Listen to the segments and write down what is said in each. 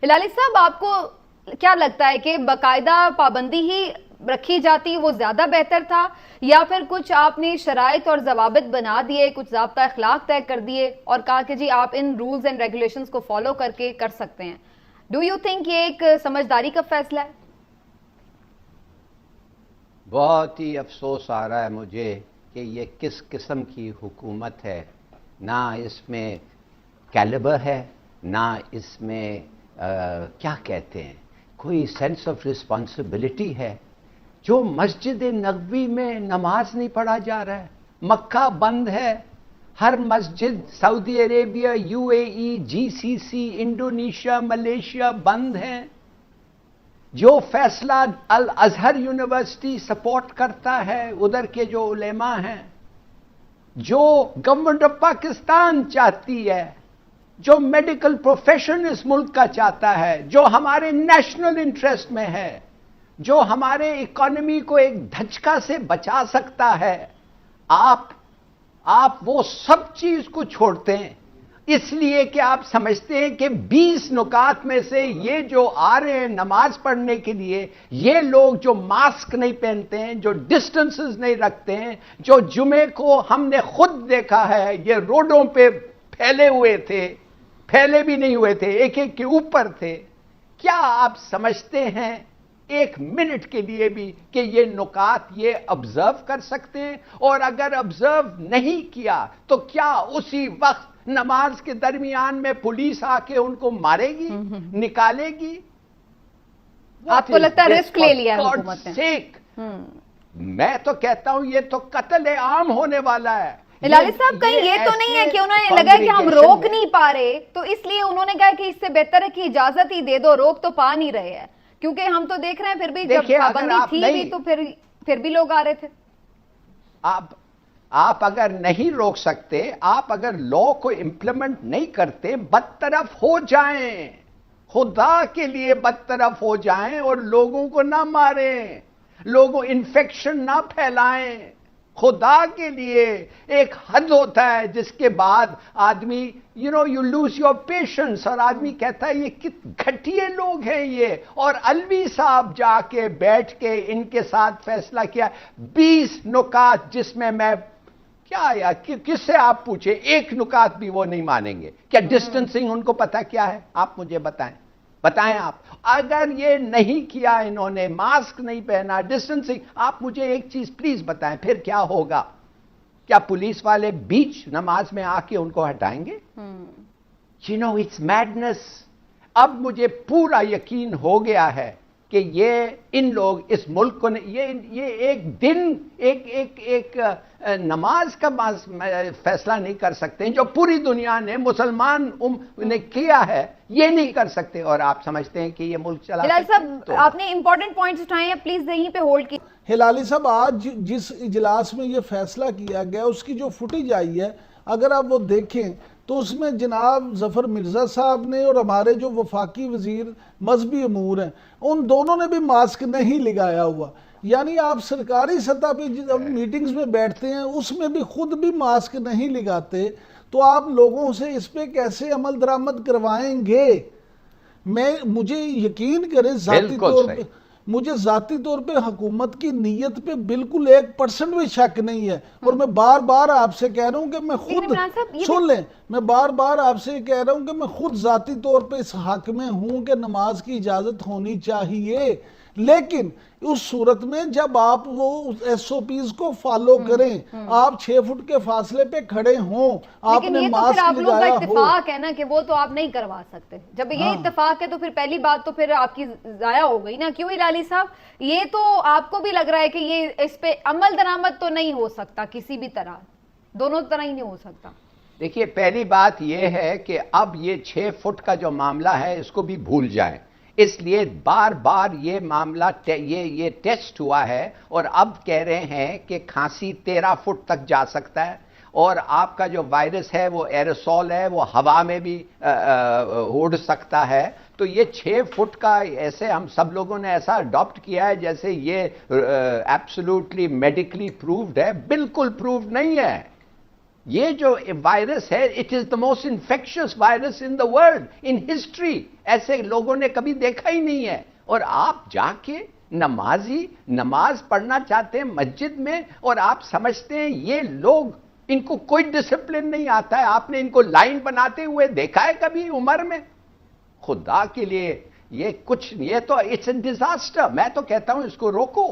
ہلالی صاحب، آپ کو کیا لگتا ہے کہ باقاعدہ پابندی ہی رکھی جاتی وہ زیادہ بہتر تھا، یا پھر کچھ آپ نے شرائط اور ضوابط بنا دیے، کچھ ضابطہ اخلاق طے کر دیے اور کہا کہ جی آپ ان رولز اینڈ ریگولیشنز کو فالو کر کے کر سکتے ہیں؟ ڈو یو تھنک یہ ایک سمجھداری کا فیصلہ ہے؟ بہت ہی افسوس آ رہا ہے مجھے کہ یہ کس قسم کی حکومت ہے. نہ اس میں کیلیبر ہے، نہ اس میں کیا کہتے ہیں کوئی سینس آف رسپانسبلٹی ہے. جو مسجد نبوی میں نماز نہیں پڑھا جا رہا ہے، مکہ بند ہے، ہر مسجد سعودی عربیہ، U A E, G C C, Indonesia, Malaysia بند ہیں. جو فیصلہ الازہر یونیورسٹی سپورٹ کرتا ہے، ادھر کے جو علماء ہیں، جو گورنمنٹ آف پاکستان چاہتی ہے، جو میڈیکل پروفیشن اس ملک کا چاہتا ہے، جو ہمارے نیشنل انٹرسٹ میں ہے، جو ہمارے اکانومی کو ایک دھچکا سے بچا سکتا ہے، آپ وہ سب چیز کو چھوڑتے ہیں اس لیے کہ آپ سمجھتے ہیں کہ 20 نکات میں سے یہ جو آ رہے ہیں نماز پڑھنے کے لیے، یہ لوگ جو ماسک نہیں پہنتے ہیں، جو ڈسٹنسز نہیں رکھتے ہیں، جو جمعے کو ہم نے خود دیکھا ہے یہ روڈوں پہ پھیلے ہوئے تھے، پھیلے بھی نہیں ہوئے تھے، ایک ایک کے اوپر تھے. کیا آپ سمجھتے ہیں ایک منٹ کے لیے بھی کہ یہ نکات یہ آبزرو کر سکتے ہیں؟ اور اگر آبزرو نہیں کیا تو کیا اسی وقت نماز کے درمیان میں پولیس آ کے ان کو مارے گی، نکالے گی؟ آپ کو لگتا ہے رسک لے لیا ہے حکومت نے؟ میں تو کہتا ہوں یہ تو قتل عام ہونے والا ہے. ہلالی صاحب، کہیں یہ تو نہیں ہے کہ انہوں نے لگا کہ ہم روک نہیں پا رہے تو اس لیے انہوں نے کہا کہ اس سے بہتر ہے کہ اجازت ہی دے دو، روک تو پا نہیں رہے ہیں؟ کیونکہ ہم تو دیکھ رہے ہیں پھر بھی جب پابندی تھی بھی تو پھر بھی لوگ آ رہے تھے. آپ اگر نہیں روک سکتے، آپ اگر لا کو امپلیمنٹ نہیں کرتے، بدطرف ہو جائیں، خدا کے لیے بدطرف ہو جائیں اور لوگوں کو نہ ماریں، لوگوں انفیکشن نہ پھیلائیں. خدا کے لیے ایک حد ہوتا ہے جس کے بعد آدمی یو لوز یور پیشنس، اور آدمی کہتا ہے یہ کتنے گھٹیے لوگ ہیں یہ. اور الوی صاحب جا کے بیٹھ کے ان کے ساتھ فیصلہ کیا 20 نکات جس میں کیا یا کس سے آپ پوچھیں، ایک نکات بھی وہ نہیں مانیں گے. کیا ڈسٹنسنگ ان کو پتا کیا ہے؟ آپ مجھے بتائیں آپ. اگر یہ نہیں کیا انہوں نے، ماسک نہیں پہنا، ڈسٹنسنگ، آپ مجھے ایک چیز پلیز بتائیں پھر کیا ہوگا؟ کیا پولیس والے بیچ نماز میں آ کے ان کو ہٹائیں گے؟ It's madness. اب مجھے پورا یقین ہو گیا ہے کہ یہ ان لوگ اس ملک کو یہ ایک دن ایک نماز کا فیصلہ نہیں کر سکتے جو پوری دنیا نے مسلمان نے کیا ہے، یہ نہیں کر سکتے. اور آپ سمجھتے ہیں کہ یہ ملک چلا ہلالی صاحب آپ نے امپورٹنٹ پوائنٹس اٹھائے ہیں، پلیز یہیں پہ ہولڈ کی. ہلالی صاحب، آج جس اجلاس میں یہ فیصلہ کیا گیا اس کی جو فوٹیج آئی ہے اگر آپ وہ دیکھیں تو اس میں جناب ظفر مرزا صاحب نے اور ہمارے جو وفاقی وزیر مذہبی امور ہیں ان دونوں نے بھی ماسک نہیں لگایا ہوا. یعنی آپ سرکاری سطح پہ جب میٹنگز میں بیٹھتے ہیں اس میں بھی خود بھی ماسک نہیں لگاتے تو آپ لوگوں سے اس پہ کیسے عمل درآمد کروائیں گے؟ مجھے یقین کریں مجھے ذاتی طور پہ حکومت کی نیت پہ بالکل 1% بھی شک نہیں ہے. اور میں بار بار آپ سے کہہ رہا ہوں کہ میں خود سن لیں، میں بار بار آپ سے کہہ رہا ہوں کہ میں خود ذاتی طور پہ اس حق میں ہوں کہ نماز کی اجازت ہونی چاہیے، لیکن اس صورت میں جب آپ وہ ایس او پیز کو فالو کریں، آپ 6 فٹ کے فاصلے پہ کھڑے ہوں، آپ نے ماسک لگایا ہو. لیکن یہ تو پھر آپ لوگ کا اتفاق ہے نا کہ وہ تو آپ نہیں کروا سکتے. جب یہ اتفاق ہے تو پھر پہلی بات تو پھر آپ کی ضائع ہو گئی نا. کیوں ہلالی صاحب؟ یہ تو آپ کو بھی لگ رہا ہے کہ یہ اس پہ عمل درآمد تو نہیں ہو سکتا کسی بھی طرح، دونوں طرح ہی نہیں ہو سکتا. دیکھیے پہلی بات یہ ہے کہ اب یہ 6 فٹ کا جو معاملہ ہے اس کو بھی بھول جائیں. اس لیے بار بار یہ معاملہ یہ ٹیسٹ ہوا ہے اور اب کہہ رہے ہیں کہ کھانسی 13 فٹ تک جا سکتا ہے، اور آپ کا جو وائرس ہے وہ ایروسول ہے، وہ ہوا میں بھی اڑ سکتا ہے. تو یہ 6 فٹ کا ایسے ہم سب لوگوں نے ایسا اڈاپٹ کیا ہے جیسے یہ ایبسولوٹلی میڈیکلی پرووڈ ہے. بالکل پرووڈ نہیں ہے، یہ جو وائرس ہے it is the most infectious virus in the world in history. ایسے لوگوں نے کبھی دیکھا ہی نہیں ہے. اور آپ جا کے نمازی نماز پڑھنا چاہتے ہیں مسجد میں, اور آپ سمجھتے ہیں یہ لوگ, ان کو کوئی ڈسپلن نہیں آتا ہے. آپ نے ان کو لائن بناتے ہوئے دیکھا ہے کبھی عمر میں؟ خدا کے لیے یہ تو اٹس اے ڈیزاسٹر. میں تو کہتا ہوں اس کو روکو.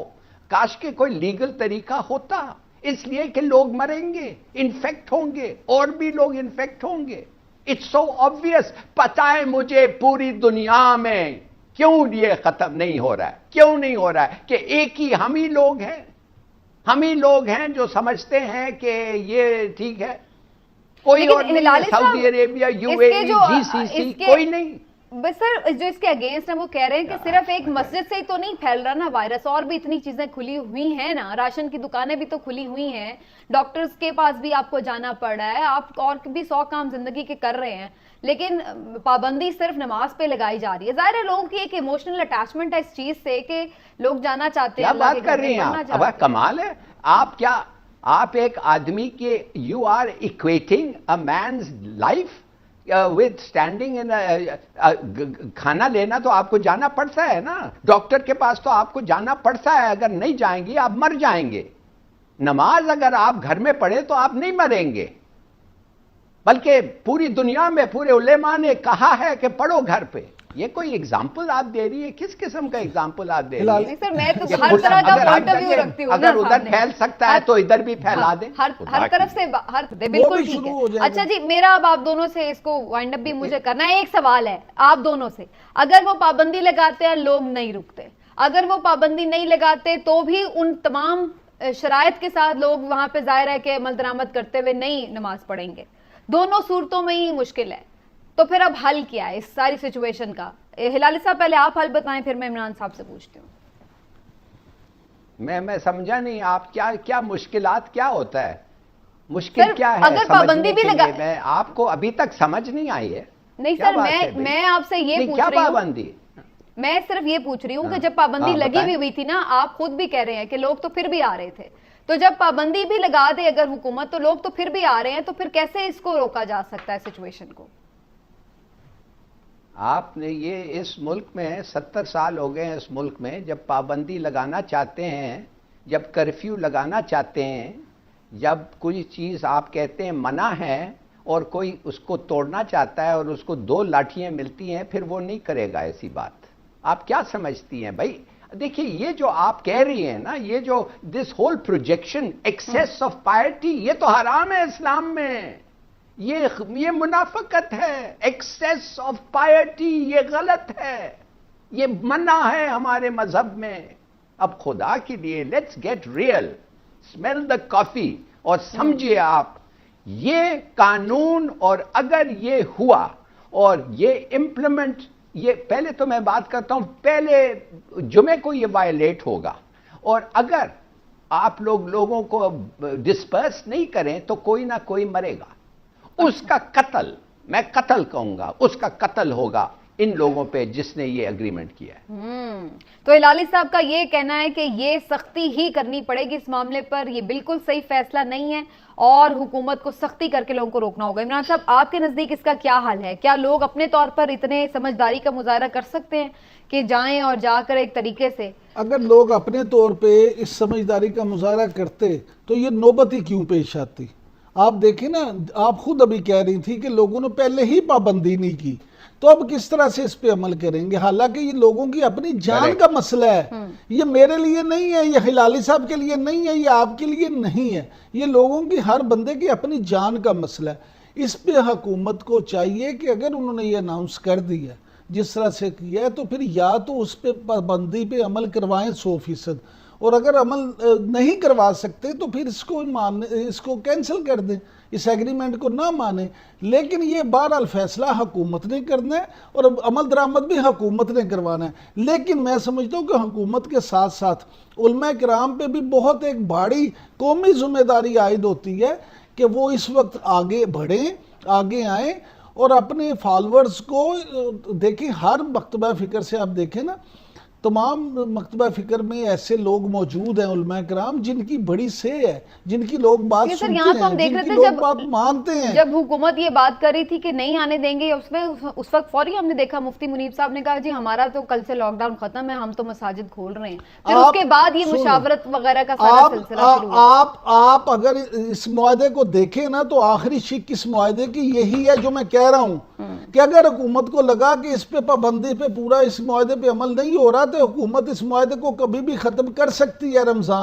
کاش کہ کوئی لیگل طریقہ ہوتا, اس لیے کہ لوگ مریں گے, انفیکٹ ہوں گے, اور بھی لوگ انفیکٹ ہوں گے. It's so obvious. پتہ ہے مجھے پوری دنیا میں کیوں یہ ختم نہیں ہو رہا ہے, کیوں نہیں ہو رہا ہے, کہ ایک ہی ہم ہی لوگ ہیں جو سمجھتے ہیں کہ یہ ٹھیک ہے. کوئی اور نہیں, سعودی عربیہ, U A E, G C سی, کوئی نہیں. بس سر جو اس کے اگینسٹ ہیں وہ کہہ رہے ہیں کہ صرف ایک مسجد سے ہی تو نہیں پھیل رہا نا وائرس, اور بھی اتنی چیزیں کھلی ہوئی ہیں نا, راشن کی دکانیں بھی تو کھلی ہوئی ہیں, ڈاکٹرز کے پاس بھی آپ کو جانا پڑ رہا ہے, آپ اور بھی 100 کام زندگی کے کر رہے ہیں, لیکن پابندی صرف نماز پہ لگائی جا رہی ہے. ظاہر ہے لوگوں کی ایک ایموشنل اٹیچمنٹ ہے اس چیز سے کہ لوگ جانا چاہتے ہیں. کیا بات کر رہی ہیں آپ؟ اب کمال ہے. آپ ایک آدمی کے you are equating a man's life with standing in کھانا لینا تو آپ کو جانا پڑتا ہے نا, ڈاکٹر کے پاس تو آپ کو جانا پڑتا ہے. اگر نہیں جائیں گے آپ مر جائیں گے. نماز اگر آپ گھر میں پڑھیں تو آپ نہیں مریں گے, بلکہ پوری دنیا میں پورے علماء نے کہا ہے کہ پڑھو گھر پہ. یہ کوئی ایگزامپل آپ دے رہی ہے؟ کس قسم کا ایگزامپل آپ دے رہی ہے؟ سر میں تو ہر طرح کا پوائنٹ آف ویو رکھتی ہوں. اگر ادھر پھیل سکتا ہے تو ادھر بھی پھیلا دیں, ہر طرف سے بالکل ٹھیک ہے. اچھا جی, میرا اب آپ دونوں سے اس کو وائنڈ اپ بھی مجھے کرنا ہے. ایک سوال ہے آپ دونوں سے, اگر وہ پابندی لگاتے ہیں لوگ نہیں رکتے, اگر وہ پابندی نہیں لگاتے تو بھی ان تمام شرائط کے ساتھ لوگ وہاں پہ ظاہر ہے کہ عمل درآمد کرتے ہوئے نہیں نماز پڑھیں گے, دونوں صورتوں میں ہی مشکل ہے, تو پھر اب حل کیا ہے اس ساری سچویشن کا؟ ہلالی صاحب پہلے آپ حل بتائیں, پھر میں عمران صاحب سے پوچھتی ہوں. میں سمجھا نہیں, آپ کیا مشکلات کیا ہوتا ہے, مشکل کیا ہے اگر پابندی بھی لگا, میں آپ کو ابھی تک سمجھ نہیں آئی ہے. نہیں سر, میں آپ سے یہ پوچھ رہی ہوں, پابندی میں صرف یہ پوچھ رہی ہوں کہ جب پابندی لگی ہوئی تھی نا, آپ خود بھی کہہ رہے ہیں کہ لوگ تو پھر بھی آ رہے تھے, تو جب پابندی بھی لگا دے اگر حکومت تو لوگ تو پھر بھی آ رہے ہیں, تو پھر کیسے اس کو روکا جا سکتا ہے سچویشن کو؟ آپ نے یہ اس ملک میں 70 سال ہو گئے ہیں, اس ملک میں جب پابندی لگانا چاہتے ہیں, جب کرفیو لگانا چاہتے ہیں, جب کوئی چیز آپ کہتے ہیں منع ہے اور کوئی اس کو توڑنا چاہتا ہے اور اس کو 2 لاٹھیاں ملتی ہیں, پھر وہ نہیں کرے گا. ایسی بات آپ کیا سمجھتی ہیں بھائی؟ دیکھیے یہ جو آپ کہہ رہی ہیں نا, یہ جو this whole projection access of پائرٹی, یہ تو حرام ہے اسلام میں. یہ منافقت ہے. ایکسیس آف پائرٹی یہ غلط ہے, یہ منع ہے ہمارے مذہب میں. اب خدا کے لیے لیٹس گیٹ ریئل, اسمیل دا کافی, اور سمجھیے آپ یہ قانون, اور اگر یہ ہوا اور یہ امپلیمنٹ, یہ پہلے تو میں بات کرتا ہوں پہلے جمعے کو یہ وائلیٹ ہوگا, اور اگر آپ لوگوں کو ڈسپرس نہیں کریں تو کوئی نہ کوئی مرے گا. اس کا قتل, میں قتل کہوں گا, اس کا قتل ہوگا ان لوگوں پہ جس نے یہ اگریمنٹ کیا ہے. تو ہلالی صاحب کا یہ کہنا ہے کہ یہ سختی ہی کرنی پڑے گی اس معاملے پر, یہ بالکل صحیح فیصلہ نہیں ہے اور حکومت کو سختی کر کے لوگوں کو روکنا ہوگا. عمران صاحب آپ کے نزدیک اس کا کیا حل ہے؟ کیا لوگ اپنے طور پر اتنے سمجھداری کا مظاہرہ کر سکتے ہیں کہ جائیں اور جا کر ایک طریقے سے؟ اگر لوگ اپنے طور پہ اس سمجھداری کا مظاہرہ کرتے تو یہ نوبت ہی کیوں پیش آتی؟ آپ دیکھیں نا, آپ خود ابھی کہہ رہی تھی کہ لوگوں نے پہلے ہی پابندی نہیں کی, تو اب کس طرح سے اس پہ عمل کریں گے؟ حالانکہ یہ لوگوں کی اپنی جان کا مسئلہ ہے. یہ میرے لیے نہیں ہے, یہ ہلالی صاحب کے لیے نہیں ہے, یہ آپ کے لیے نہیں ہے, یہ لوگوں کی, ہر بندے کی اپنی جان کا مسئلہ ہے. اس پہ حکومت کو چاہیے کہ اگر انہوں نے یہ اناؤنس کر دیا جس طرح سے کیا ہے, تو پھر یا تو اس پہ پابندی پہ عمل کروائیں 100%, اور اگر عمل نہیں کروا سکتے تو پھر اس کو کینسل کر دیں, اس ایگریمنٹ کو نہ مانیں. لیکن یہ بہرحال فیصلہ حکومت نے کرنا ہے اور عمل درآمد بھی حکومت نے کروانا ہے. لیکن میں سمجھتا ہوں کہ حکومت کے ساتھ ساتھ علماء کرام پہ بھی بہت ایک بڑی قومی ذمہ داری عائد ہوتی ہے کہ وہ اس وقت آگے بڑھیں, آگے آئیں اور اپنے فالورز کو دیکھیں. ہر مکتبہ فکر سے آپ دیکھیں نا, تمام مکتبہ فکر میں ایسے لوگ موجود ہیں علماء کرام جن کی بڑی سے ہے، جن کی لوگ بات سر سنتے یہاں تو ہم ہیں، دیکھ جن رہے کی تھے لوگ بات مانتے ہیں۔ جب حکومت یہ بات کر رہی تھی کہ نہیں آنے دیں گے، اس وقت فوری ہم نے دیکھا مفتی منیب صاحب نے کہا جی ہمارا تو کل سے لاک ڈاؤن ختم ہے، ہم تو مساجد کھول رہے ہیں۔ پھر اس کے بعد یہ مشاورت وغیرہ کا سارا سلسلہ شروع ہوا۔ آپ اگر اس معاہدے کو دیکھیں نا تو آخری شک اس معاہدے کی یہی ہے جو میں کہہ رہا ہوں کہ اگر حکومت کو لگا کہ اس پہ پابندی پہ پورا اس معاہدے پہ عمل نہیں ہو رہا تو حکومت اس معاہدے کو کبھی بھی ختم کر سکتی ہے رمضان